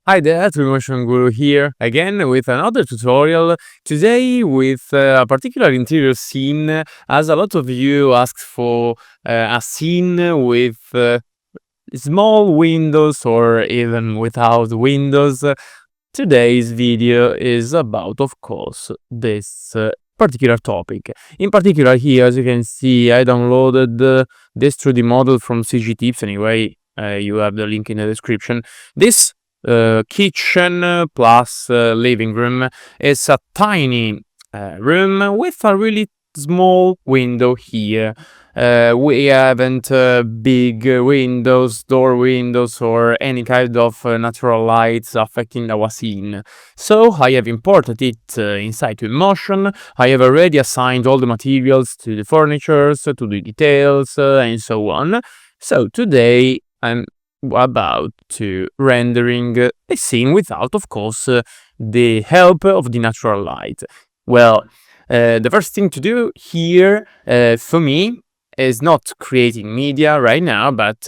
Hi there, Twinmotion Guru here again with another tutorial. Today with a particular interior scene, as a lot of you asked for a scene with small windows or even without windows. Today's video is about, of course, this particular topic. In particular here, as you can see, I downloaded this 3D model from CG Tips. Anyway, you have the link in the description. This kitchen plus living room is a tiny room with a really small window here. We haven't big windows, door windows, or any kind of natural lights affecting our scene. So I have imported it inside Twinmotion. I have already assigned all the materials to the furnitures, to the details, and so on. So today I'm about to rendering a scene without, of course, the help of the natural light. Well, the first thing to do here for me is not creating media right now, but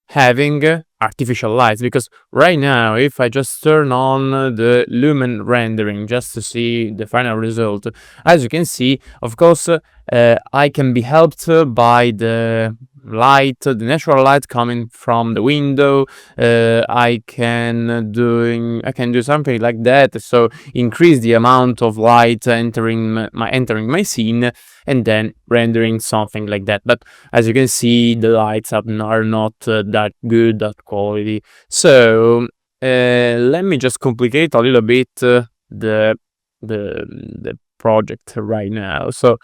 having artificial lights, because right now if I just turn on the lumen rendering just to see the final result, as you can see, of course, I can be helped by the light, the natural light coming from the window. I can do something like that, so increase the amount of light entering my scene and then rendering something like that. But as you can see, the lights are not that good, that quality. So let me just complicate a little bit the project right now. So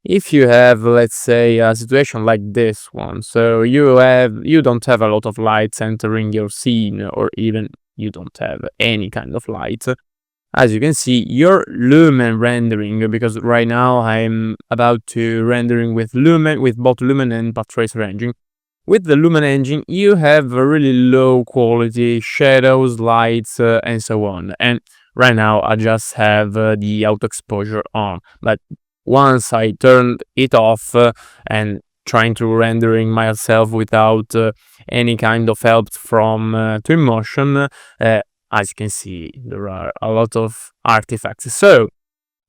if you have, let's say, a situation like this one, so you don't have a lot of lights entering your scene, or even you don't have any kind of light. As you can see, your lumen rendering, because right now I'm about to rendering with both lumen and path tracer engine. With the lumen engine, you have a really low quality shadows, lights, and so on. And right now I just have the auto exposure on, but once I turned it off and trying to rendering myself without any kind of help from Twinmotion, as you can see, there are a lot of artifacts. So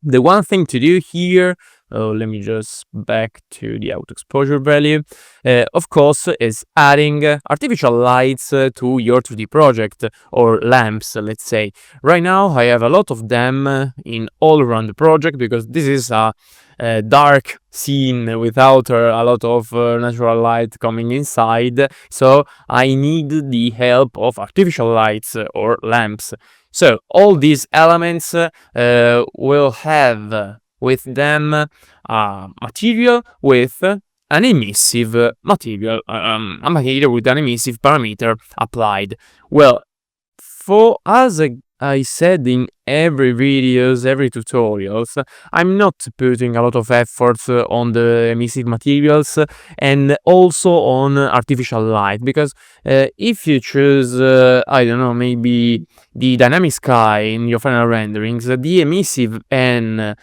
the one thing to do here, let me just back to the auto exposure value, of course, is adding artificial lights to your 3D project, or lamps, let's say. Right now I have a lot of them in all around the project, because this is a dark scene without a lot of natural light coming inside, so I need the help of artificial lights or lamps. So all these elements will have with them material with an emissive material, a material with an emissive parameter applied. Well, for as I said in every videos, every tutorials, I'm not putting a lot of effort on the emissive materials and also on artificial light, because if you choose, I don't know, maybe the dynamic sky in your final renderings, the emissive and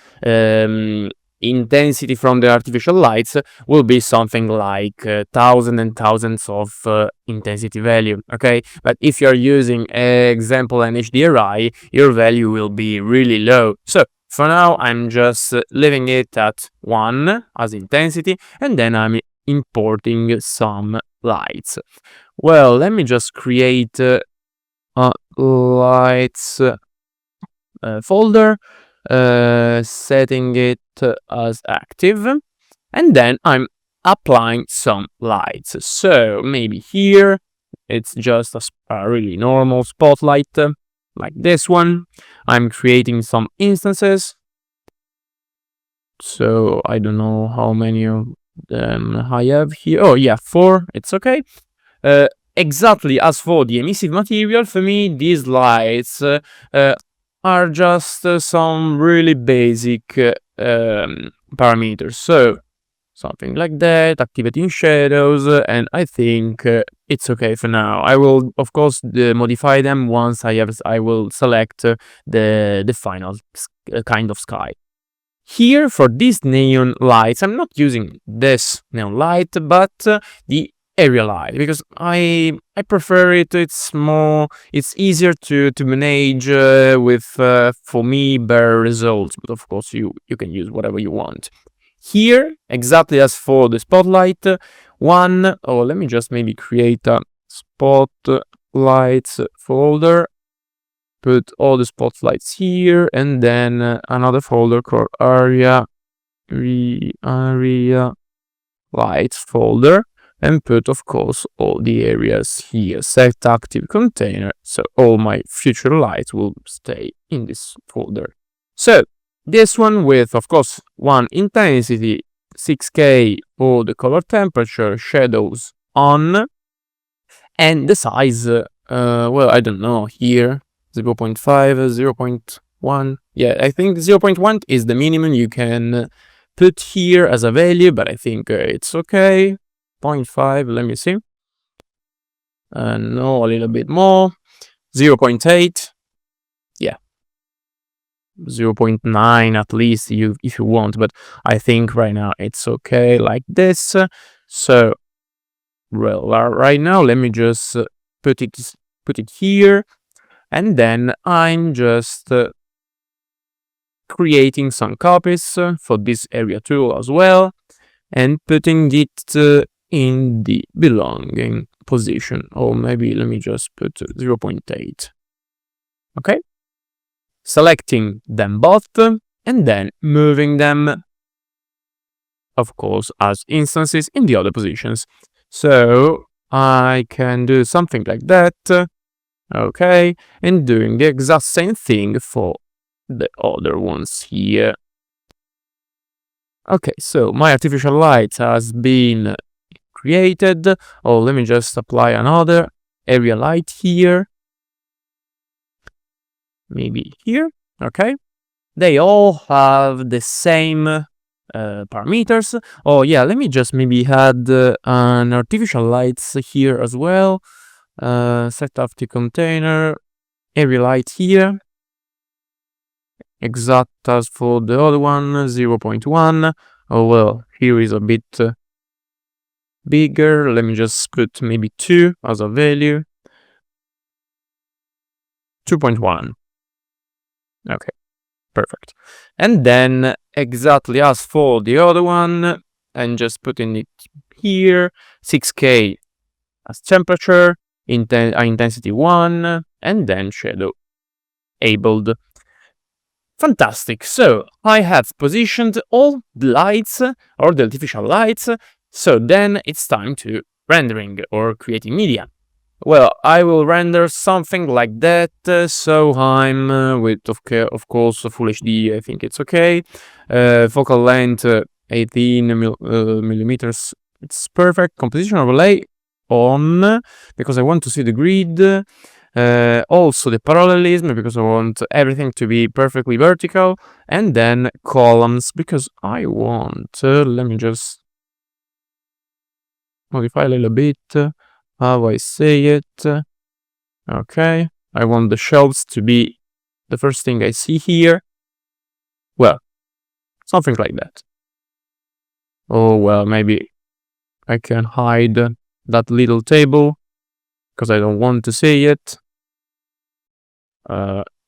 intensity from the artificial lights will be something like thousands and thousands of intensity value, okay? But if you're using example an HDRI, your value will be really low. So for now I'm just leaving it at 1 as intensity, and then I'm importing some lights. Well, let me just create a lights folder, setting it as active, and then I'm applying some lights. So maybe here it's just a really normal spotlight like this one. I'm creating some instances, so I don't know how many of them I have here. Oh yeah, 4, it's okay. Exactly as for the emissive material, for me these lights are just some really basic parameters. So something like that, activating shadows, and I think it's okay for now. I will, of course, modify them once I will select the final kind of sky. Here for these neon lights, I'm not using this neon light, but the area light because I prefer it. It's easier to manage with for me better results. But of course you can use whatever you want. Here, exactly as for the spotlight, let me just maybe create a spotlights folder. Put all the spotlights here, and then another folder called area lights folder, and put of course all the areas here. Set active container, so all my future lights will stay in this folder. So this one with of course one intensity, 6K for the color temperature, shadows on, and the size, well, I don't know, here 0.5, 0.1. Yeah, I think 0.1 is the minimum you can put here as a value, but I think it's okay. 0.5, let me see. No, a little bit more. 0.8. Yeah. 0.9 at least if you want, but I think right now it's okay like this. So, well, right now let me just put it here, and then I'm just creating some copies for this area tool as well, and putting it in the belonging position, or maybe let me just put 0.8. Okay, selecting them both and then moving them of course as instances in the other positions. So I can do something like that. Okay, and doing the exact same thing for the other ones here. Okay, so my artificial light has been created. Oh, let me just apply another area light here. Maybe here. Okay. They all have the same parameters. Oh yeah, let me just maybe add an artificial lights here as well. Set up the container, area light here. Exact as for the other one, 0.1. Oh well, here is a bit bigger. Let me just put maybe 2 as a value. 2.1. Okay, perfect. And then exactly as for the other one, and just putting it here, 6K as temperature, intensity 1, and then shadow enabled. Fantastic. So I have positioned all the lights or the artificial lights. So then it's time to rendering or creating media. Well, I will render something like that. So I'm with of course full HD. I think it's okay. Focal length 18 millimeters. It's perfect. Composition overlay on because I want to see the grid. Also the parallelism because I want everything to be perfectly vertical, and then columns because I want, let me just modify a little bit how I say it. Okay, I want the shelves to be the first thing I see here. Well, something like that. Oh well, maybe I can hide that little table because I don't want to see it.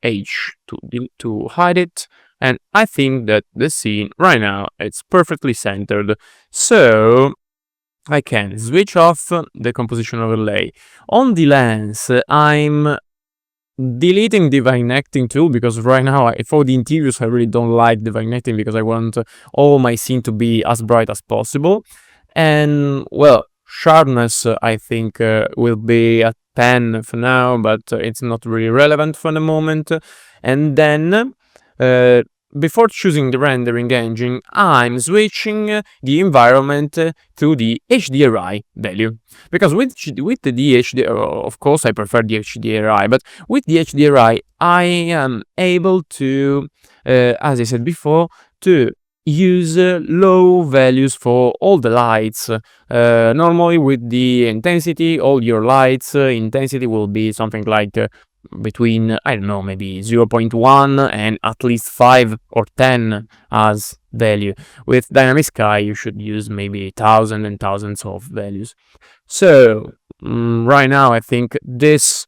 H to hide it, and I think that the scene right now it's perfectly centered, so I can switch off the composition overlay. On the lens, I'm deleting the vignetting tool because right now for the interiors I really don't like the vignetting because I want all my scene to be as bright as possible. And well, sharpness I think will be at 10 for now, but it's not really relevant for the moment. And then before choosing the rendering engine, I'm switching the environment to the HDRI value. Because with the HDRI, of course I prefer the HDRI, but with the HDRI I am able to, as I said before, to use low values for all the lights. Normally with the intensity, all your lights intensity will be something like between, I don't know, maybe 0.1 and at least 5 or 10 as value. With Dynamic Sky, you should use maybe thousands and thousands of values. So right now, I think this,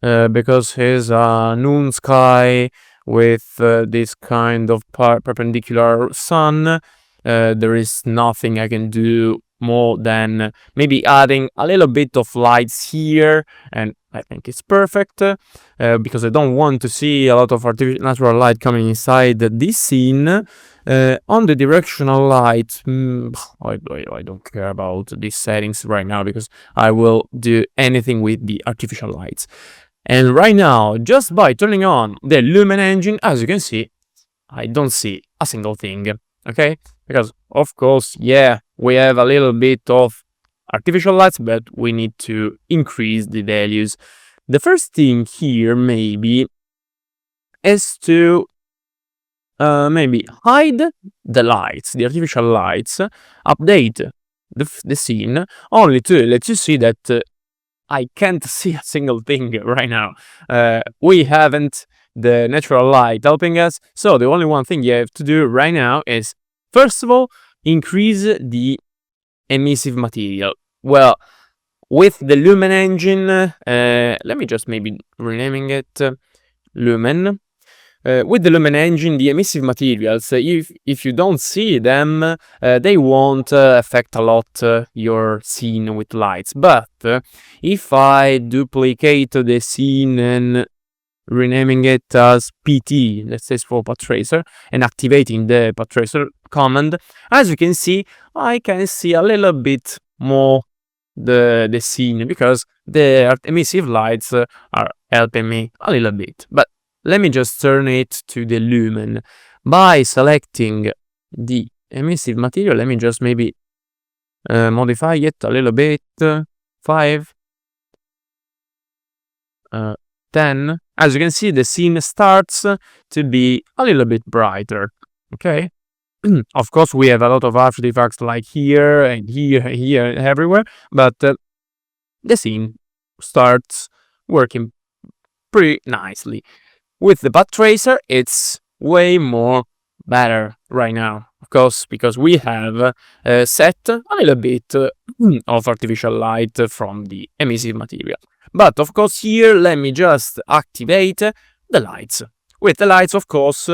because here's a noon sky with this kind of perpendicular sun, there is nothing I can do more than maybe adding a little bit of lights here, and I think it's perfect, because I don't want to see a lot of natural light coming inside this scene. On the directional light, I don't care about these settings right now, because I will do anything with the artificial lights. And right now, just by turning on the Lumen Engine, as you can see, I don't see a single thing, okay? Because, of course, yeah, we have a little bit of artificial lights, but we need to increase the values. The first thing here, maybe, is to maybe hide the lights, the artificial lights, update the scene, only to let you see that I can't see a single thing right now. We haven't the natural light helping us, so the only one thing you have to do right now is, first of all, increase the emissive material. Well, with the Lumen Engine, let me just maybe renaming it Lumen. With the Lumen Engine, the emissive materials, if you don't see them, they won't affect a lot your scene with lights. But if I duplicate the scene and renaming it as PT, let's say for Path Tracer, and activating the Path Tracer command, as you can see, I can see a little bit more the scene, because the emissive lights are helping me a little bit. But let me just turn it to the lumen. By selecting the emissive material, let me just maybe modify it a little bit. 5, 10. As you can see, the scene starts to be a little bit brighter. Okay. Of course, we have a lot of artifacts like here and here, and everywhere, but the scene starts working pretty nicely. With the Path Tracer, it's way more better right now, of course, because we have set a little bit of artificial light from the emissive material. But of course, here, let me just activate the lights. With the lights, of course,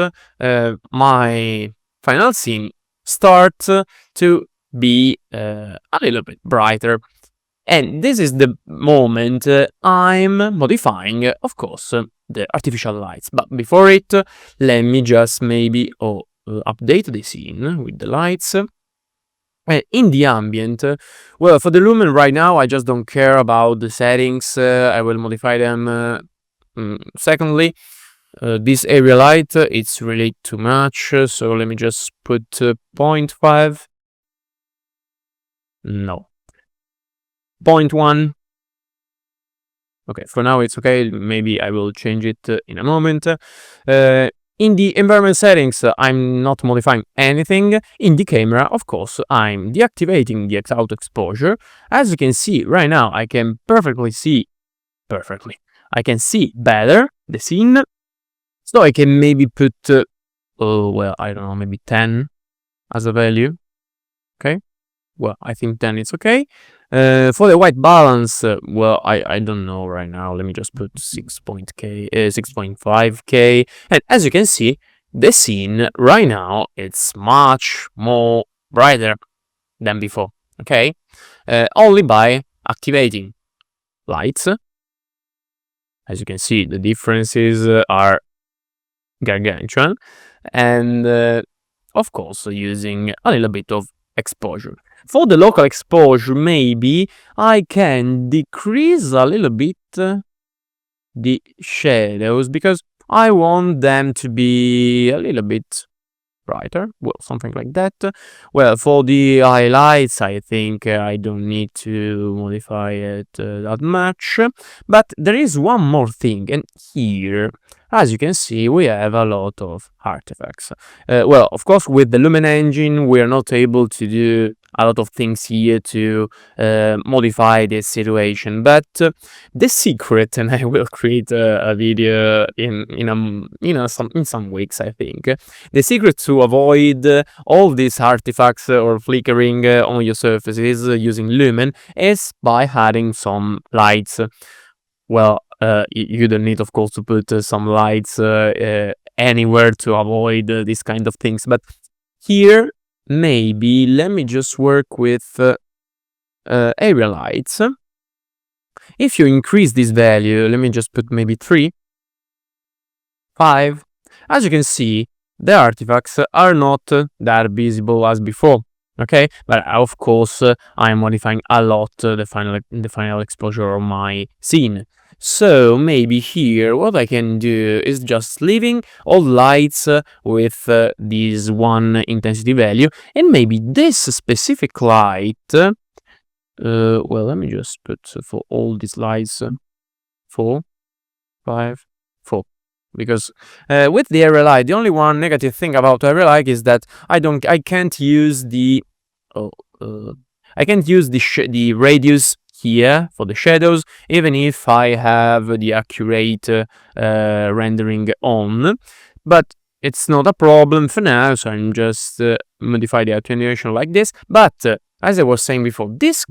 my final scene starts to be a little bit brighter. And this is the moment I'm modifying, of course, the artificial lights. But before it, let me just maybe update the scene with the lights. In the ambient, well, for the lumen right now, I just don't care about the settings. I will modify them secondly. This area light, it's really too much, so let me just put 0.5. No. 0.1. Okay, for now it's okay. Maybe I will change it in a moment. In the environment settings, I'm not modifying anything. In the camera, of course, I'm deactivating the auto exposure. As you can see right now, I can I can see better the scene. So I can maybe put, well, I don't know, maybe 10 as a value. Okay. Well, I think 10 is okay. For the white balance, well, I don't know right now. Let me just put 6.5K. And as you can see, the scene right now, it's much more brighter than before. Okay. Only by activating lights. As you can see, the differences are gargantuan. And of course, using a little bit of exposure. For the local exposure, maybe I can decrease a little bit the shadows, because I want them to be a little bit brighter. Well, something like that. Well, for the highlights, I think I don't need to modify it that much. But there is one more thing, and here, as you can see, we have a lot of artifacts. Well, of course, with the Lumen Engine, we are not able to do a lot of things here to modify this situation. But the secret, and I will create a video in some weeks, I think. The secret to avoid all these artifacts or flickering on your surfaces using Lumen is by adding some lights. Well, you don't need, of course, to put some lights anywhere to avoid these kind of things. But here, maybe let me just work with area lights. If you increase this value, let me just put maybe 3, 5. As you can see, the artifacts are not that visible as before. Okay, but of course I'm modifying a lot the final exposure of my scene. So maybe here what I can do is just leaving all lights with this one intensity value, and maybe this specific light. Well, let me just put for all these lights 4, 5, 4. Because with the area light, the only one negative thing about area light is that I can't use the the radius here for the shadows, even if I have the accurate rendering on. But it's not a problem for now, so I'm just modify the attenuation like this. But as I was saying before, this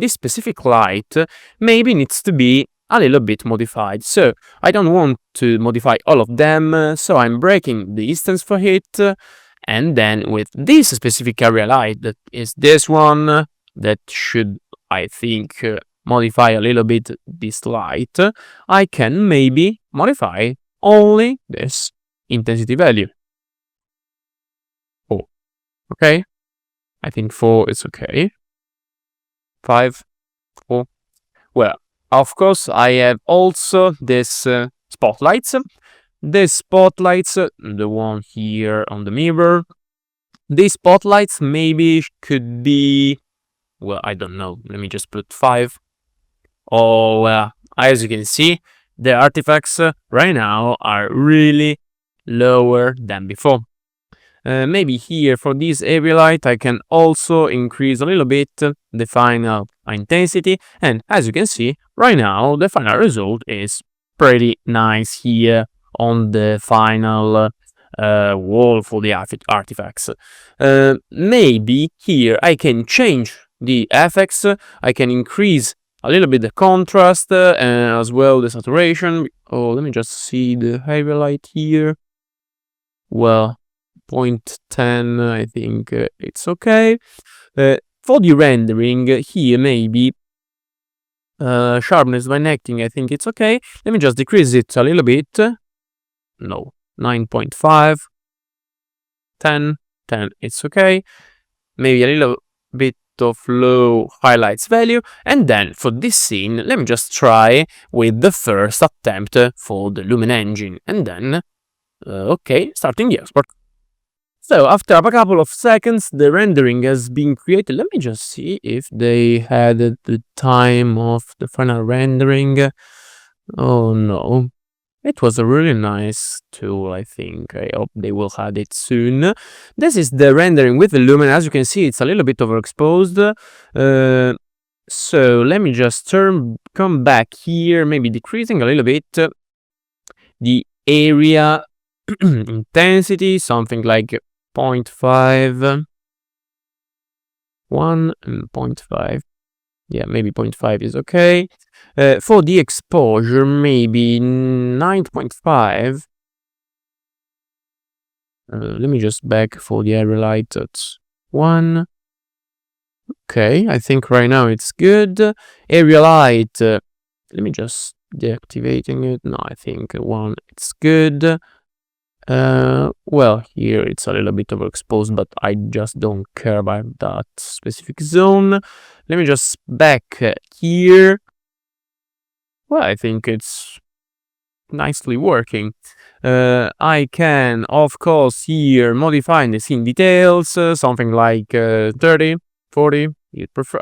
specific light maybe needs to be a little bit modified. So I don't want to modify all of them, so I'm breaking the distance for it, and then with this specific area light, that is this one, that should, I think, modify a little bit this light, I can maybe modify only this intensity value. 4. Okay? I think 4 is okay. 5, 4. Well, of course, I have also this spotlights. The spotlights, the one here on the mirror, these spotlights maybe could be, well, I don't know, let me just put 5. Oh, as you can see, the artifacts right now are really lower than before. Maybe here for this area light I can also increase a little bit the final intensity, and as you can see right now the final result is pretty nice here on the final wall for the artifacts. Maybe here I can change the effects, I can increase a little bit the contrast and as well the saturation. Oh, let me just see the area light here. Well, 0.10, I think it's okay. For the rendering here, maybe sharpness by necking, I think it's okay. Let me just decrease it a little bit. No, 9.5, 10, it's okay. Maybe a little bit of low highlights value, and then for this scene let me just try with the first attempt for the Lumen engine, and then okay, starting the export. So after a couple of seconds the rendering has been created. Let me just see if they had the time of the final rendering. Oh no, it was a really nice tool, I think. I hope they will add it soon. This is the rendering with the Lumen. As you can see, it's a little bit overexposed. So let me just come back here, maybe decreasing a little bit the area intensity, something like 0.5, 1 and 0.5. Yeah, maybe 0.5 is okay. For the exposure, maybe 9.5. Let me just back for the area light at 1. Okay, I think right now it's good. Area light, let me just deactivating it. No, I think 1, it's good. Well, here it's a little bit overexposed, but I just don't care about that specific zone. Let me just back here. Well, I think it's nicely working. I can, of course, here modify the scene details, something like 30, 40,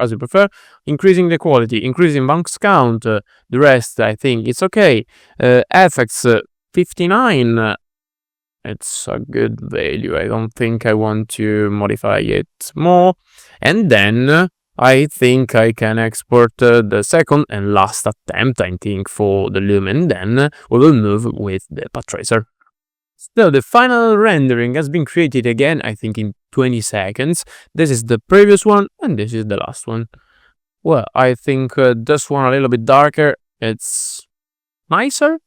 as you prefer, increasing the quality, increasing bounce count, the rest I think it's okay. Effects 59, it's a good value. I don't think I want to modify it more. And then I think I can export the second and last attempt, I think, for the lumen. Then we will move with the path tracer. So the final rendering has been created again, I think in 20 seconds. This is the previous one and this is the last one. Well, I think this one a little bit darker. It's nicer.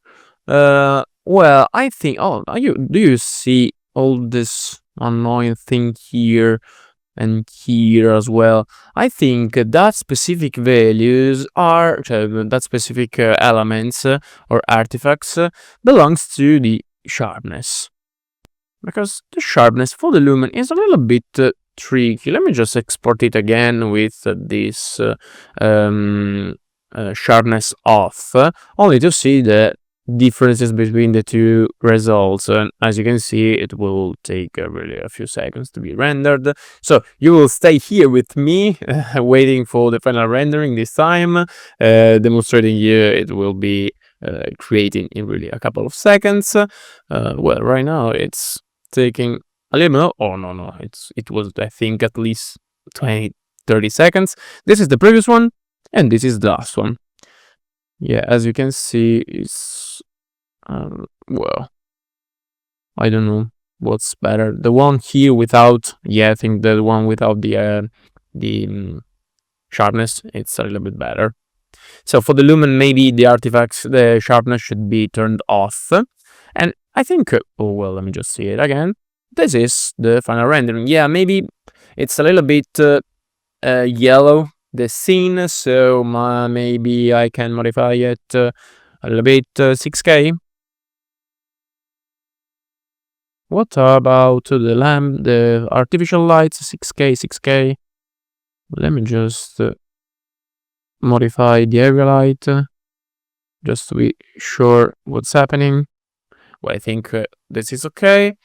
Well, I think. Oh, do you see all this annoying thing here and here as well? I think that specific values are that specific elements or artifacts belongs to the sharpness, because the sharpness for the lumen is a little bit tricky. Let me just export it again with this sharpness off, only to see the differences between the two results. And as you can see, it will take really a few seconds to be rendered. So you will stay here with me waiting for the final rendering this time, demonstrating you it will be creating in really a couple of seconds. Well, right now it's taking a little more. Oh no, it was, I think, at least 20-30 seconds. This is the previous one and this is the last one. Yeah, as you can see, it's well, I don't know what's better. The one here without, yeah, I think the one without the sharpness, it's a little bit better. So for the lumen, maybe the artifacts, the sharpness should be turned off. And I think, oh well, let me just see it again. This is the final rendering. Yeah, maybe it's a little bit yellow, the scene, so maybe I can modify it a little bit 6K. What about the lamp, the artificial lights, 6K? Let me just modify the area light, just to be sure what's happening. Well, I think this is okay.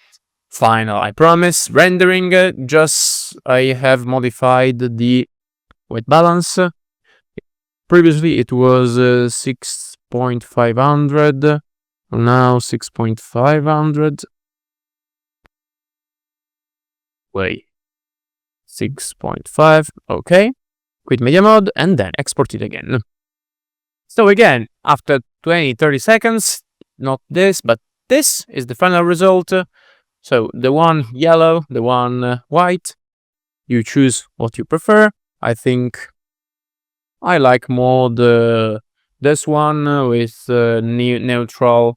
Final, I promise. Rendering, just I have modified the white balance. Previously it was 6.500, now 6.500. Wait, 6.5, okay. Quit media mode and then export it again. So again, after 20-30 seconds, not this, but this is the final result. So the one yellow, the one white, you choose what you prefer. I think I like more this one with neutral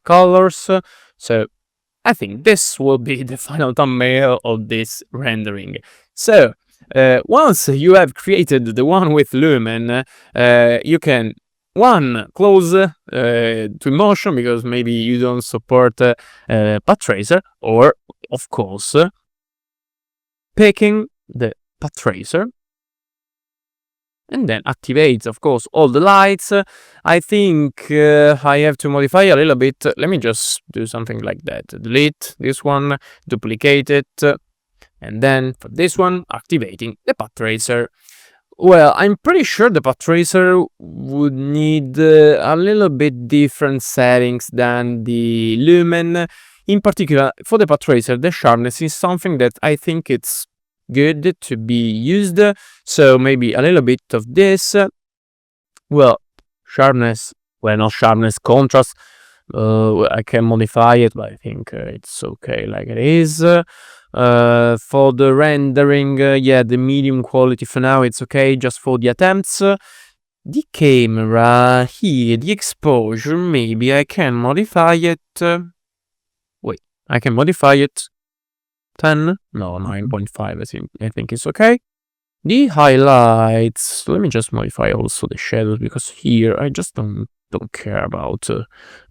colors. So I think this will be the final thumbnail of this rendering. So once you have created the one with lumen, you can close to motion, because maybe you don't support path tracer, or of course picking the path tracer and then activates, of course, all the lights. I think I have to modify a little bit. Let me just do something like that. Delete this one, duplicate it, and then for this one, activating the path tracer. Well, I'm pretty sure the path tracer would need a little bit different settings than the lumen. In particular, for the path tracer, the sharpness is something that I think it's good to be used. So maybe a little bit of this. Well, sharpness, well, not sharpness, contrast. I can modify it, but I think it's okay like it is. For the rendering, yeah, the medium quality for now, it's okay just for the attempts. The camera here, the exposure, maybe I can modify it. Wait, I can modify it 10? No, 9.5, I think it's okay. The highlights, let me just modify also the shadows, because here I just don't care about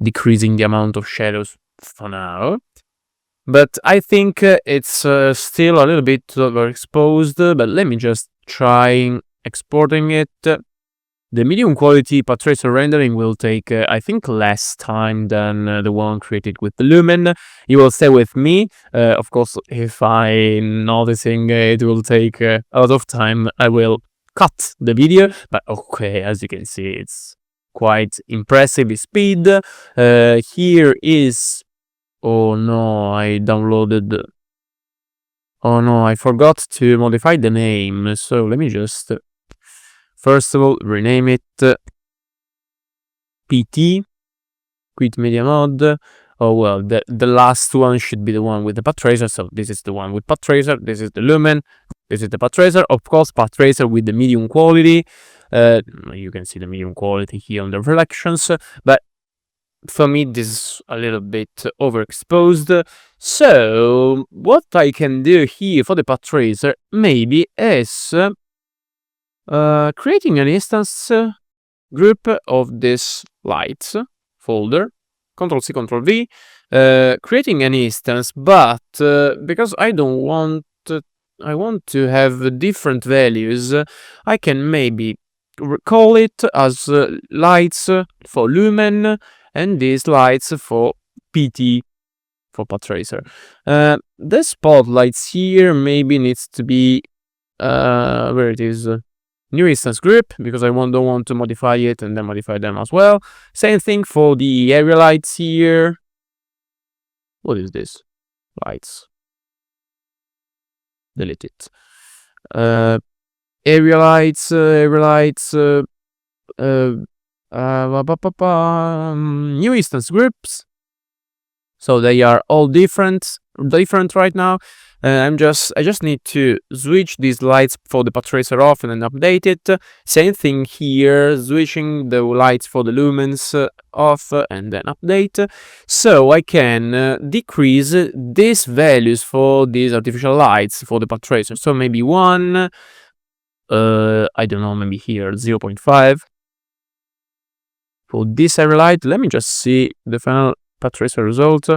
decreasing the amount of shadows for now. But I think it's still a little bit overexposed, but let me just try exporting it. The medium quality path tracer rendering will take, I think, less time than the one created with the lumen. You will stay with me. Of course, if I'm noticing it will take a lot of time, I will cut the video. But okay, as you can see, it's quite impressive speed. Here is Oh no, I downloaded. Oh no, I forgot to modify the name. So let me just first of all rename it PT Quit Media Mod. Oh well, the last one should be the one with the path tracer. So this is the one with path tracer. This is the lumen. This is the path tracer. Of course, path tracer with the medium quality. You can see the medium quality here on the reflections, but for me this is a little bit overexposed. So what I can do here for the path tracer maybe is creating an instance group of this lights folder, Ctrl C, Ctrl V, creating an instance, but because I don't want, I want to have different values, I can maybe call it as lights for lumen and these lights for PT, for path tracer. The spotlights here maybe needs to be, where it is, new instance group, because I don't want to modify it and then modify them as well. Same thing for the area lights here. What is this? Lights. Delete it. Area lights, new instance groups. So they are all different right now. I just need to switch these lights for the path tracer off and then update it. Same thing here, switching the lights for the lumens off and then update. So I can decrease these values for these artificial lights for the path tracer. So maybe 1, I don't know, maybe here 0.5. For this area light, let me just see the final path tracer result.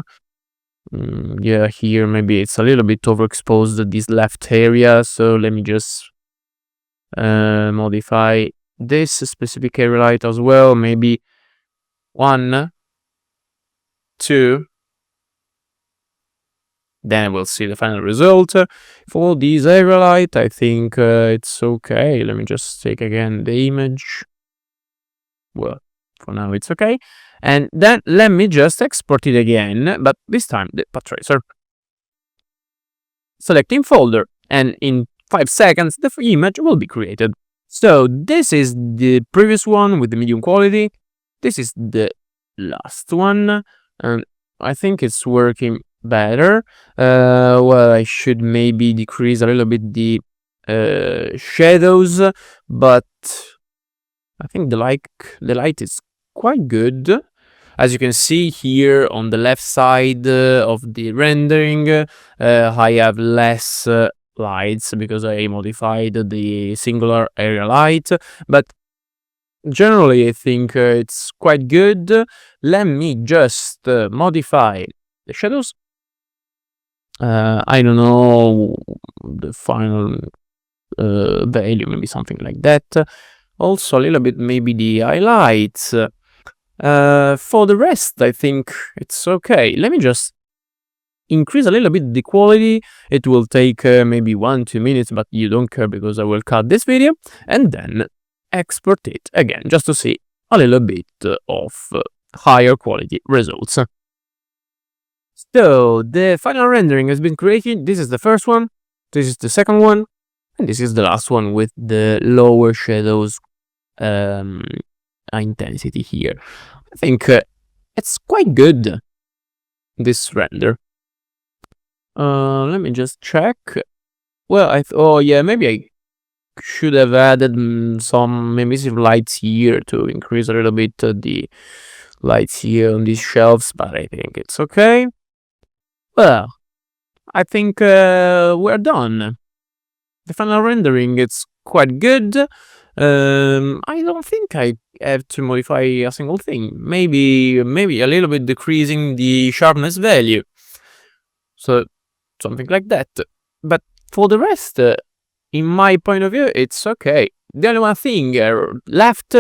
Yeah, here maybe it's a little bit overexposed, this left area, so let me just modify this specific area light as well, maybe 1, 2, then we'll see the final result. For this area light, I think it's okay. Let me just take again the image. Well, for now it's okay. And then let me just export it again, but this time the path tracer. Selecting folder, and in 5 seconds the image will be created. So this is the previous one with the medium quality. This is the last one, and I think it's working better. Well, I should maybe decrease a little bit the shadows, but I think the light is quite good. As you can see here on the left side of the rendering, I have less lights because I modified the singular area light, but generally I think it's quite good. Let me just modify the shadows. I don't know the final value, maybe something like that. Also a little bit maybe the highlights. For the rest, I think it's okay. Let me just increase a little bit the quality. It will take maybe 1-2 minutes, but you don't care because I will cut this video and then export it again, just to see a little bit of higher quality results. So the final rendering has been created. This is the first one, this is the second one, and this is the last one with the lower shadows intensity here. I think it's quite good, this render. Let me just check. Well, oh yeah, maybe I should have added some emissive lights here to increase a little bit the lights here on these shelves, but I think it's okay. Well, I think we're done. The final rendering, it's quite good. I don't think I have to modify a single thing. Maybe a little bit decreasing the sharpness value. So something like that. But for the rest, in my point of view, it's okay. The only one thing left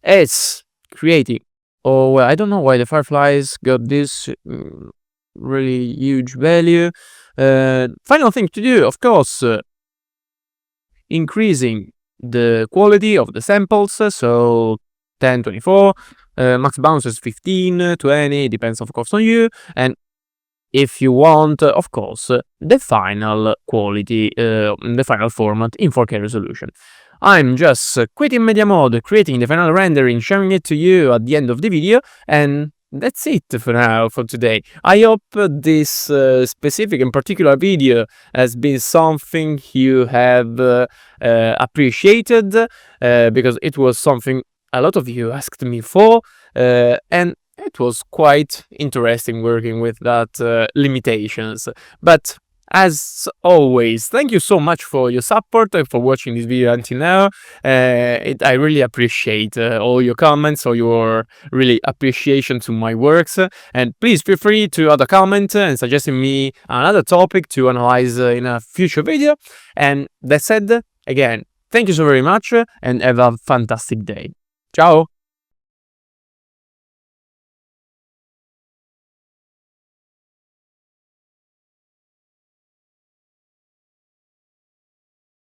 is creating. Oh, well, I don't know why the fireflies got this really huge value. Final thing to do, of course, increasing the quality of the samples, so 1024, max bounce is 15, 20, depends of course on you, and if you want, of course, the final quality, the final format in 4K resolution. I'm just quitting media mode, creating the final rendering, sharing it to you at the end of the video, and that's it for now, for today. I hope this specific and particular video has been something you have appreciated, because it was something a lot of you asked me for, and it was quite interesting working with that limitations. But as always, thank you so much for your support and for watching this video until now. I really appreciate all your comments, all your really appreciation to my works. And please feel free to add a comment and suggesting me another topic to analyze in a future video. And that said, again, thank you so very much and have a fantastic day. Ciao!